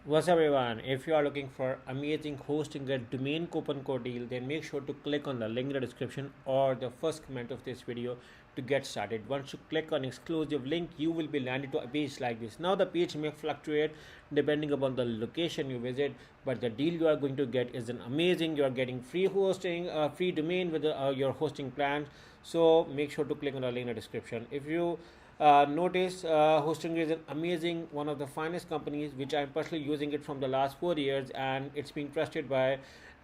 What's up everyone? If you are looking for amazing hosting a domain coupon code deal, then make sure to click on the link in the description or the first comment of this video to get started. Once you click on exclusive link, you will be landed to a page like this. Now the page may fluctuate depending upon the location you visit, but the deal you are going to get is an amazing. You are getting free hosting, free domain with your hosting plan. So make sure to click on the link in the description. If you notice Hostinger is an amazing, one of the finest companies, which I'm personally using it from the last 4 years, and it's being trusted by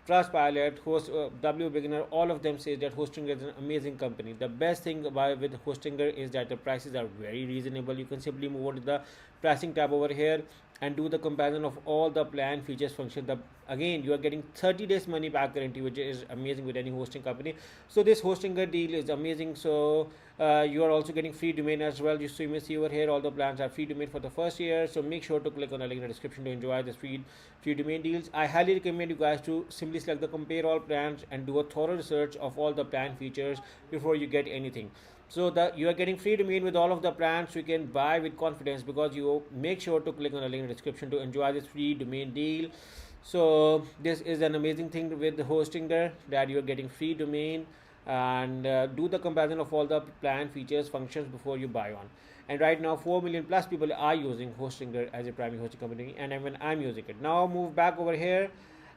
Trustpilot, Host, W Beginner. All of them say that Hostinger is an amazing company. The best thing with Hostinger is that the prices are very reasonable. You can simply move on to the pricing tab over here and do the comparison of all the plan features function. Again, you are getting 30 days money back guarantee, which is amazing with any hosting company. So this Hostinger deal is amazing. So you are also getting free domain as well. You may see over here all the plans are free domain for the first year. So make sure to click on the link in the description to enjoy this free domain deals. I highly recommend you guys to simply select the compare all plans and do a thorough research of all the plan features before you get anything. So that you are getting free domain with all of the plans, you can buy with confidence, because you make sure to click on the link in the description to enjoy this free domain deal. So this is an amazing thing with the Hostinger, that you are getting free domain, and do the comparison of all the plan features functions before you buy one. And right now 4 million plus people are using Hostinger as a primary hosting company, and even I'm using it. Now move back over here,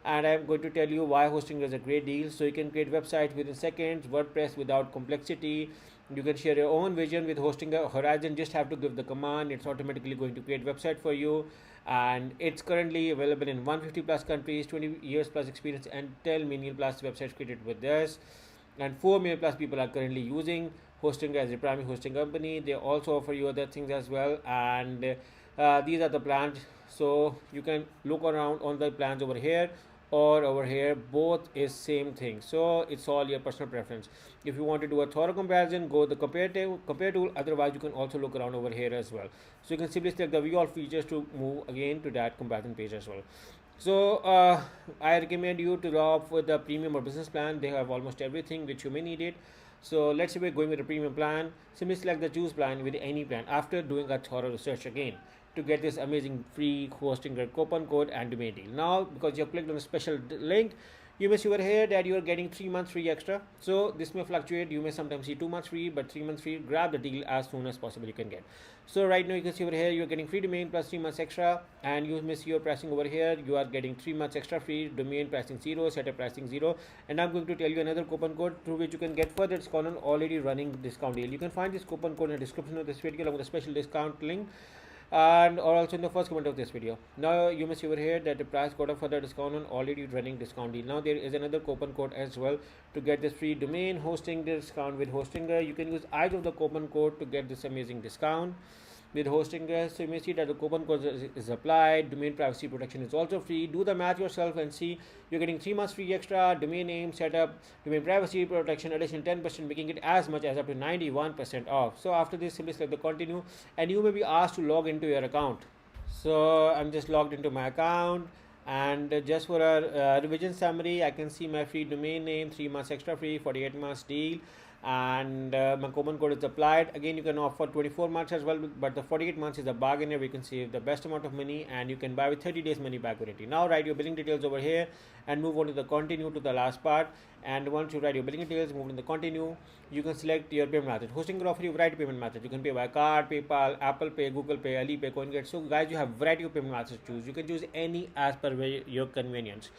and I'm going to tell you why Hostinger is a great deal. So you can create websites within seconds, WordPress without complexity. You can share your own vision with Hostinger. Horizon, just have to give the command, it's automatically going to create website for you. And it's currently available in 150 plus countries, 20 years plus experience, and 10 million plus websites created with this. And 4 million plus people are currently using Hostinger as a primary hosting company. They also offer you other things as well, and these are the plans. So you can look around on the plans over here or over here, both is same thing. So it's all your personal preference. If you want to do a thorough comparison, go the compare tool. Otherwise you can also look around over here as well. So you can simply select the view all features to move again to that comparison page as well. So I recommend you to opt for the premium or business plan. They have almost everything which you may need it. So let's say we're going with a premium plan. Simply select the choose plan with any plan after doing a thorough research again to get this amazing free hosting coupon code and domain deal. Now, because you have clicked on a special link, you may see over here that you are getting 3 months free extra. So this may fluctuate. You may sometimes see 2 months free, but 3 months free. Grab the deal as soon as possible you can get. So right now you can see over here you're getting free domain plus 3 months extra, and you may see your pricing over here. You are getting 3 months extra free domain, pricing 0, setup pricing 0. And I'm going to tell you another coupon code through which you can get further discount on already running discount deal. You can find this coupon code in the description of this video along with a special discount link, and or also in the first comment of this video. Now you may see over here that the price got a further discount on already running discount deal. Now there is another coupon code as well to get this free domain hosting discount with Hostinger. You can use either of the coupon code to get this amazing discount with Hostinger. So you may see that the coupon code is applied. Domain privacy protection is also free. Do the math yourself and see. You're getting 3 months free extra, domain name, setup, domain privacy protection, additional 10%, making it as much as up to 91% off. So after this, simply select the continue, and you may be asked to log into your account. So I'm just logged into my account, and just for a revision summary, I can see my free domain name, 3 months extra free, 48 months deal, and my coupon code is applied. Again, you can offer 24 months as well, but the 48 months is a bargain where you can save the best amount of money, and you can buy with 30 days money back guarantee. Now write your billing details over here and move on to the continue to the last part. And once you write your billing details, move on to the continue, you can select your payment method. Hosting can offer you variety of payment methods. You can pay by card, PayPal, Apple Pay, Google Pay, Alipay, CoinGate. So guys, you have variety of payment methods to choose. You can choose any as per your convenience.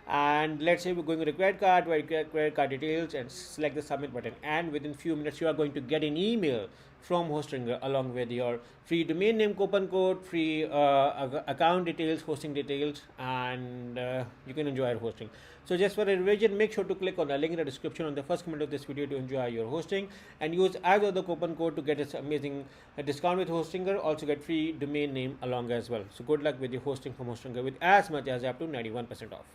And let's say we're going with a credit card, write credit card details and select the submit button, and within few minutes you are going to get an email from Hostinger along with your free domain name coupon code, free account details, hosting details, and you can enjoy your hosting. So just for a revision, make sure to click on the link in the description on the first comment of this video to enjoy your hosting, and use either the coupon code to get this amazing discount with Hostinger. Also get free domain name along as well. So good luck with your hosting from Hostinger with as much as up to 91% off.